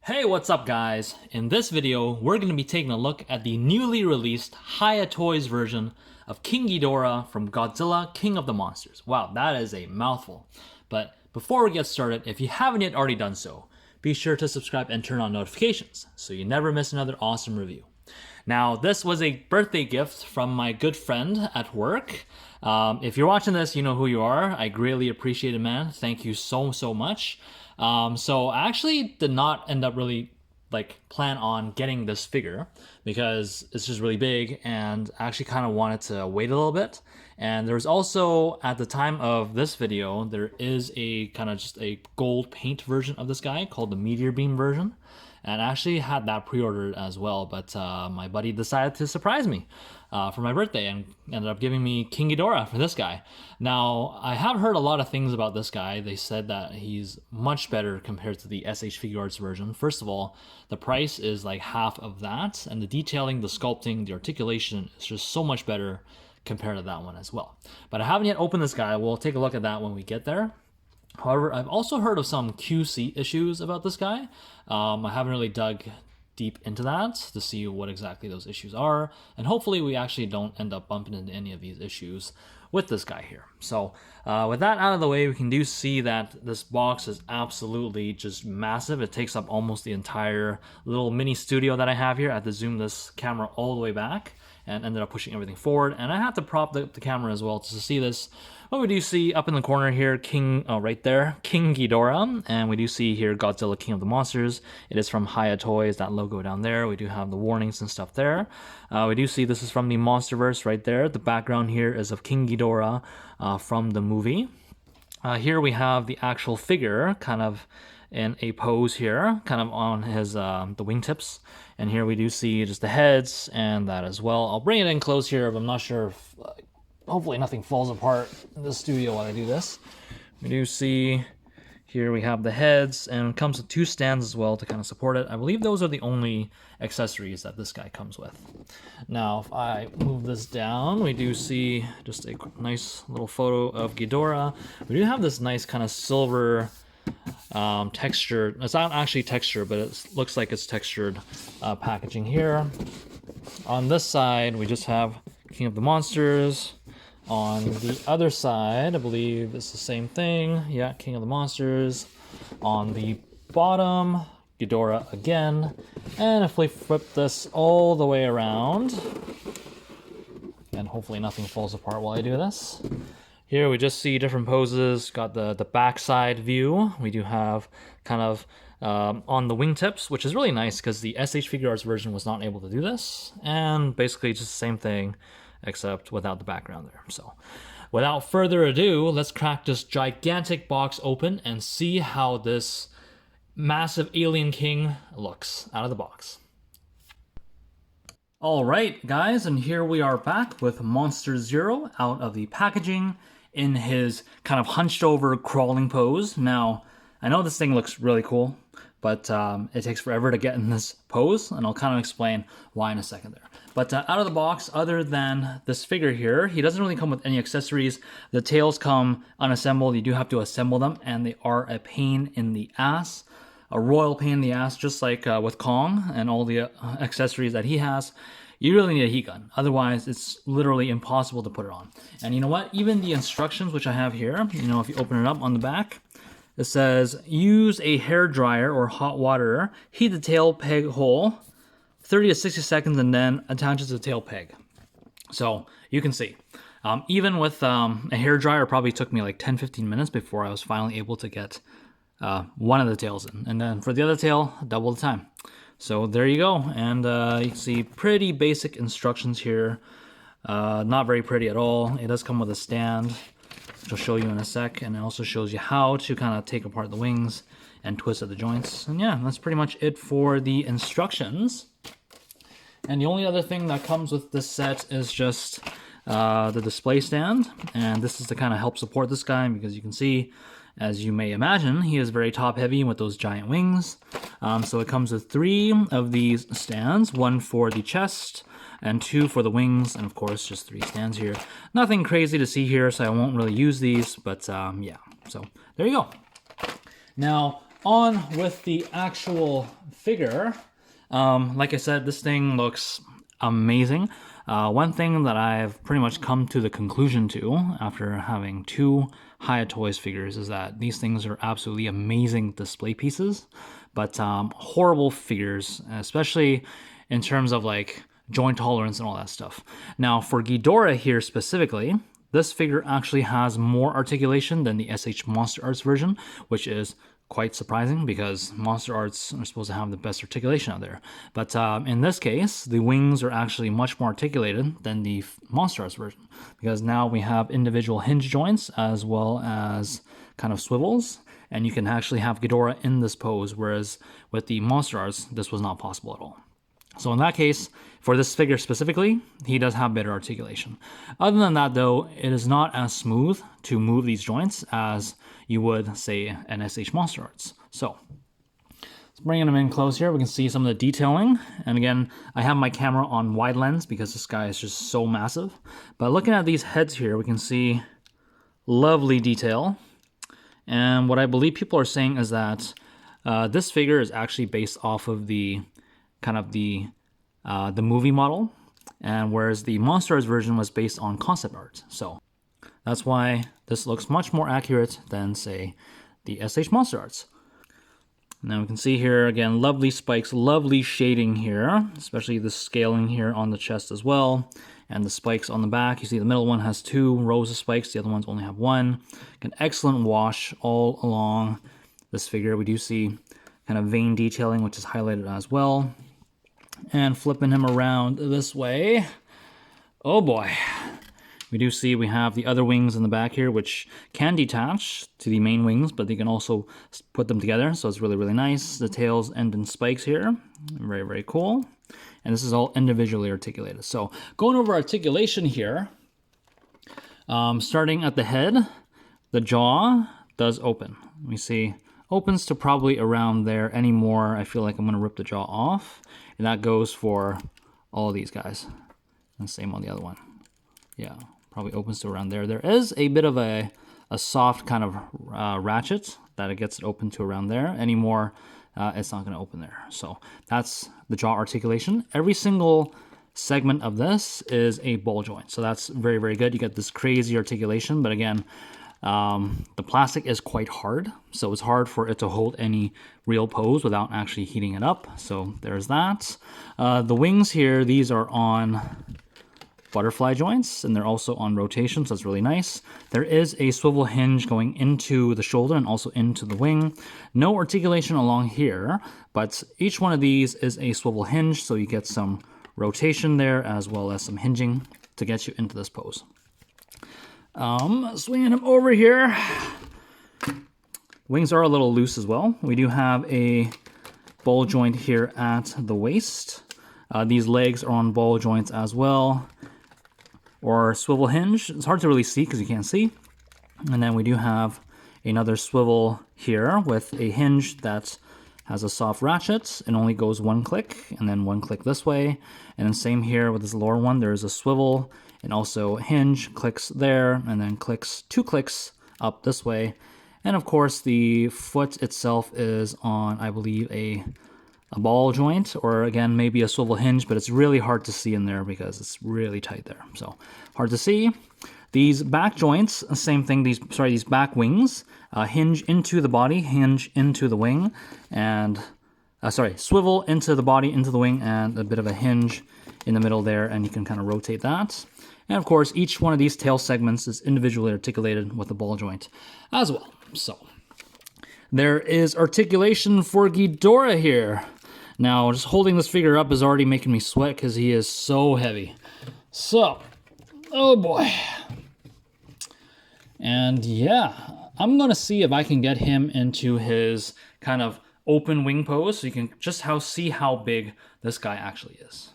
Hey, what's up guys? In this video, we're going to be taking a look at the newly released Hiya Toys version of King Ghidorah from Godzilla, King of the Monsters. Wow, that is a mouthful. But before we get started, if you haven't yet already done so, be sure to subscribe and turn on notifications so you never miss another awesome review. Now, this was a birthday gift from my good friend at work. If you're watching this, you know who you are. I greatly appreciate it, man. Thank you so much. So I actually did not end up really plan on getting this figure because it's just really big, and I actually kind of wanted to wait a little bit. And there's also, at the time of this video, there is a kind of just a gold paint version of this guy called the Meteor Beam version. And I actually had that pre-ordered as well, but my buddy decided to surprise me for my birthday and ended up giving me King Ghidorah for this guy. Now, I have heard a lot of things about this guy. They said that he's much better compared to the SH Figuarts version. First of all, the price is like half of that, and the detailing, the sculpting, the articulation is just so much better compared to that one as well. But I haven't yet opened this guy. We'll take a look at that when we get there. However, I've also heard of some QC issues about this guy. I haven't really dug deep into that to see what exactly those issues are, and hopefully we actually don't end up bumping into any of these issues with this guy here. So with that out of the way, we can see that this box is absolutely just massive. It takes up almost the entire little mini studio that I have here. I had to zoom this camera all the way back and ended up pushing everything forward, and I had to prop the camera as well to see this. But we do see up in the corner here, right there, King Ghidorah, and we do see here Godzilla, King of the Monsters. It is from Hiya Toys, that logo down there. We do have the warnings and stuff there. We do see this is from the Monsterverse right there. The background here is of King Ghidorah from the movie. Here we have the actual figure, kind of in a pose here, kind of on his the wingtips. And here we do see just the heads and that as well. I'll bring it in close here, but I'm not sure if hopefully nothing falls apart in the studio while I do this. We do see here we have the heads, and it comes with two stands as well to kind of support it. I believe those are the only accessories that this guy comes with. Now, if I move this down, we do see just a nice little photo of Ghidorah. We do have this nice kind of silver texture. It's not actually texture, but it looks like it's textured packaging here. On this side, we just have King of the Monsters. On the other side, I believe it's the same thing. Yeah, King of the Monsters. On the bottom, Ghidorah again. And if we flip this all the way around, and hopefully nothing falls apart while I do this. Here we just see different poses. Got the backside view. We do have kind of on the wingtips, which is really nice because the SH Figuarts version was not able to do this. And basically just the same thing, except without the background there. So without further ado, let's crack this gigantic box open and see how this massive alien king looks out of the box. All right, guys, and here we are back with Monster Zero out of the packaging in his kind of hunched over crawling pose. Now, I know this thing looks really cool, but it takes forever to get in this pose, and I'll kind of explain why in a second there. But out of the box, other than this figure here, he doesn't really come with any accessories. The tails come unassembled. You do have to assemble them, and they are a pain in the ass. A royal pain in the ass, just like with Kong and all the accessories that he has. You really need a heat gun. Otherwise, it's literally impossible to put it on. And you know what? Even the instructions, which I have here, you know, if you open it up on the back, it says, use a hair dryer or hot water, heat the tail peg hole 30 to 60 seconds, and then attach it to the tail peg. So you can see, even with a hair dryer, it probably took me like 10-15 minutes before I was finally able to get one of the tails in. And then for the other tail, double the time. So there you go. And you can see pretty basic instructions here. Not very pretty at all. It does come with a stand, which I'll show you in a sec, and it also shows you how to kind of take apart the wings and twist at the joints. And yeah, that's pretty much it for the instructions. And the only other thing that comes with this set is just the display stand, and this is to kind of help support this guy, because you can see, as you may imagine, he is very top heavy with those giant wings. So it comes with 3 of these stands, 1 for the chest and 2 for the wings, and of course just 3 stands here. Nothing crazy to see here, so I won't really use these, but yeah, so there you go. Now on with the actual figure, like I said, this thing looks amazing. One thing that I've pretty much come to the conclusion to after having two Hiya Toys figures is that these things are absolutely amazing display pieces, but horrible figures, especially in terms of like joint tolerance and all that stuff. Now for Ghidorah here specifically, this figure actually has more articulation than the SH Monster Arts version, which is quite surprising because Monster Arts are supposed to have the best articulation out there. But in this case, the wings are actually much more articulated than the Monster Arts version, because now we have individual hinge joints as well as kind of swivels, and you can actually have Ghidorah in this pose, whereas with the Monster Arts, this was not possible at all. So in that case, for this figure specifically, he does have better articulation. Other than that though, it is not as smooth to move these joints as you would, say, an SH Monster Arts. So, bringing them in close here, we can see some of the detailing. And again, I have my camera on wide lens because this guy is just so massive. But looking at these heads here, we can see lovely detail. And what I believe people are saying is that this figure is actually based off of the kind of the movie model, and whereas the Monster Arts version was based on concept art. So that's why this looks much more accurate than, say, the SH Monster Arts. Now we can see here, again, lovely spikes, lovely shading here, especially the scaling here on the chest as well, and the spikes on the back. You see the middle one has 2 rows of spikes, the other ones only have 1. An excellent wash all along this figure. We do see kind of vein detailing, which is highlighted as well. And flipping him around this way, oh boy. We do see we have the other wings in the back here, which can detach to the main wings, but they can also put them together, so it's really, really nice. The tails end in spikes here. Very, very cool. And this is all individually articulated. So going over articulation here, starting at the head, the jaw does open. We see opens to probably around there. Anymore, I feel like I'm going to rip the jaw off. And that goes for all of these guys. And same on the other one. Yeah, probably opens to around there. There is a bit of a soft kind of ratchet that it gets it open to around there. Anymore, it's not going to open there. So that's the jaw articulation. Every single segment of this is a ball joint. So that's very, very good. You get this crazy articulation, but again, the plastic is quite hard, so it's hard for it to hold any real pose without actually heating it up. So there's that. The wings here, these are on butterfly joints, and they're also on rotation, so it's really nice. There is a swivel hinge going into the shoulder and also into the wing. No articulation along here, but each one of these is a swivel hinge, so you get some rotation there as well as some hinging to get you into this pose. Swinging him over here. Wings are a little loose as well. We do have a ball joint here at the waist. These legs are on ball joints as well, or swivel hinge. It's hard to really see because you can't see. And then we do have another swivel here with a hinge that has a soft ratchet and only goes 1 click, and then 1 click this way. And then same here with this lower one, there's a swivel and also hinge, clicks there, and then clicks 2 clicks up this way. And of course the foot itself is on, I believe, a ball joint, or again maybe a swivel hinge, but it's really hard to see in there because it's really tight there, so hard to see. These back joints, same thing. These back wings hinge into the body, hinge into the wing, and swivel into the body, into the wing, and a bit of a hinge in the middle there, and you can kind of rotate that. And of course, each one of these tail segments is individually articulated with a ball joint as well. So there is articulation for Ghidorah here. Now, just holding this figure up is already making me sweat because he is so heavy. So, oh boy. And yeah, I'm going to see if I can get him into his kind of open wing pose so you can just see how big this guy actually is.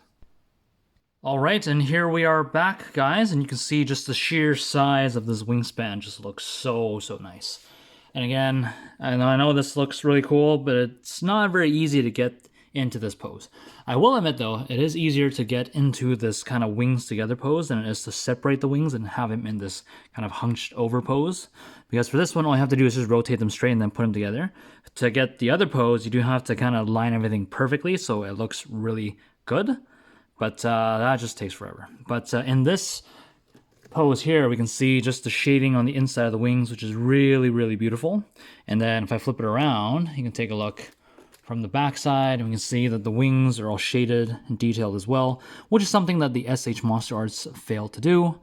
All right, and here we are back, guys, and you can see just the sheer size of this wingspan just looks so, so nice. And again, I know this looks really cool, but it's not very easy to get into this pose. I will admit though, it is easier to get into this kind of wings together pose than it is to separate the wings and have him in this kind of hunched over pose. Because for this one, all you have to do is just rotate them straight and then put them together. To get the other pose, you do have to kind of line everything perfectly so it looks really good. But that just takes forever. But in this pose here, we can see just the shading on the inside of the wings, which is really, really beautiful. And then if I flip it around, you can take a look from the back side, and we can see that the wings are all shaded and detailed as well, which is something that the SH Monster Arts failed to do.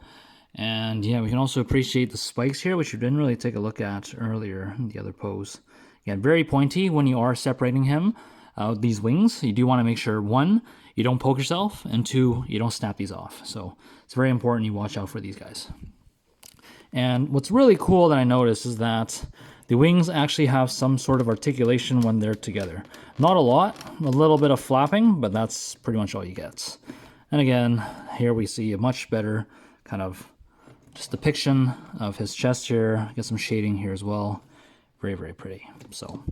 And yeah, we can also appreciate the spikes here, which we didn't really take a look at earlier in the other pose. Again, very pointy when you are separating him, these wings. You do want to make sure, one, you don't poke yourself, and two, you don't snap these off. So it's very important you watch out for these guys. And what's really cool that I noticed is that the wings actually have some sort of articulation when they're together. Not a lot, a little bit of flapping, but that's pretty much all you get. And again, here we see a much better kind of just depiction of his chest here. Get some shading here as well. Very, very pretty. So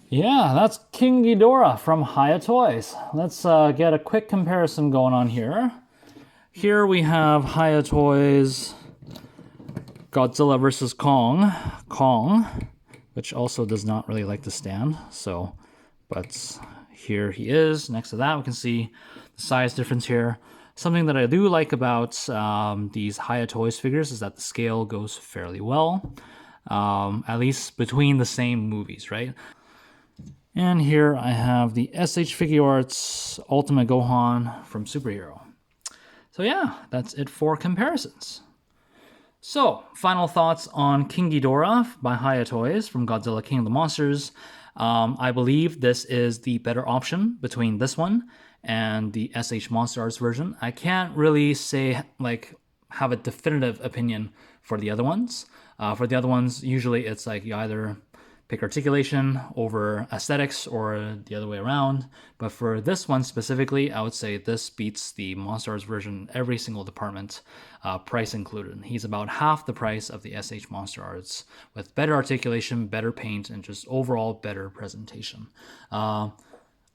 yeah, that's King Ghidorah from Hiya Toys. Let's get a quick comparison going on here. Here we have Hiya Toys Godzilla versus Kong, which also does not really like to stand. So, but here he is. Next to that, we can see the size difference here. Something that I do like about these Hiya Toys figures is that the scale goes fairly well, at least between the same movies, right? And here I have the SH Figuarts Ultimate Gohan from Superhero. So yeah, that's it for comparisons. So, final thoughts on King Ghidorah by Hiya Toys from Godzilla King of the Monsters. I believe this is the better option between this one and the SH Monster Arts version. I can't really say, like, have a definitive opinion for the other ones. For the other ones, usually it's like you either pick articulation over aesthetics or the other way around. But for this one specifically, I would say this beats the Monster Arts version in every single department, price included. He's about half the price of the SH Monster Arts with better articulation, better paint, and just overall better presentation.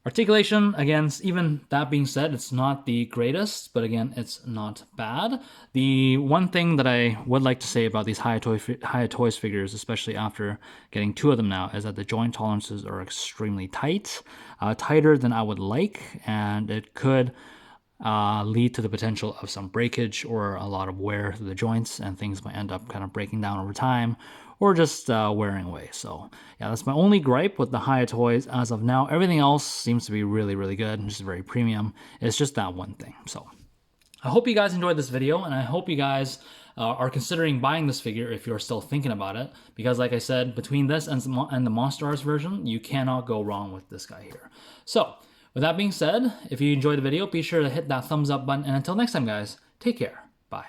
Articulation, again, even that being said, it's not the greatest, but again, it's not bad. The one thing that I would like to say about these Hiya Toys figures, especially after getting two of them now, is that the joint tolerances are extremely tight, tighter than I would like, and it could lead to the potential of some breakage or a lot of wear to the joints, and things might end up kind of breaking down over time, or just wearing away. So yeah, that's my only gripe with the Hiya Toys as of now. Everything else seems to be really, really good and just very premium. It's just that one thing. So I hope you guys enjoyed this video, and I hope you guys are considering buying this figure if you're still thinking about it, because like I said, between this and the Monster Arts version, you cannot go wrong with this guy here. So with that being said, if you enjoyed the video, be sure to hit that thumbs up button, and until next time guys, take care. Bye.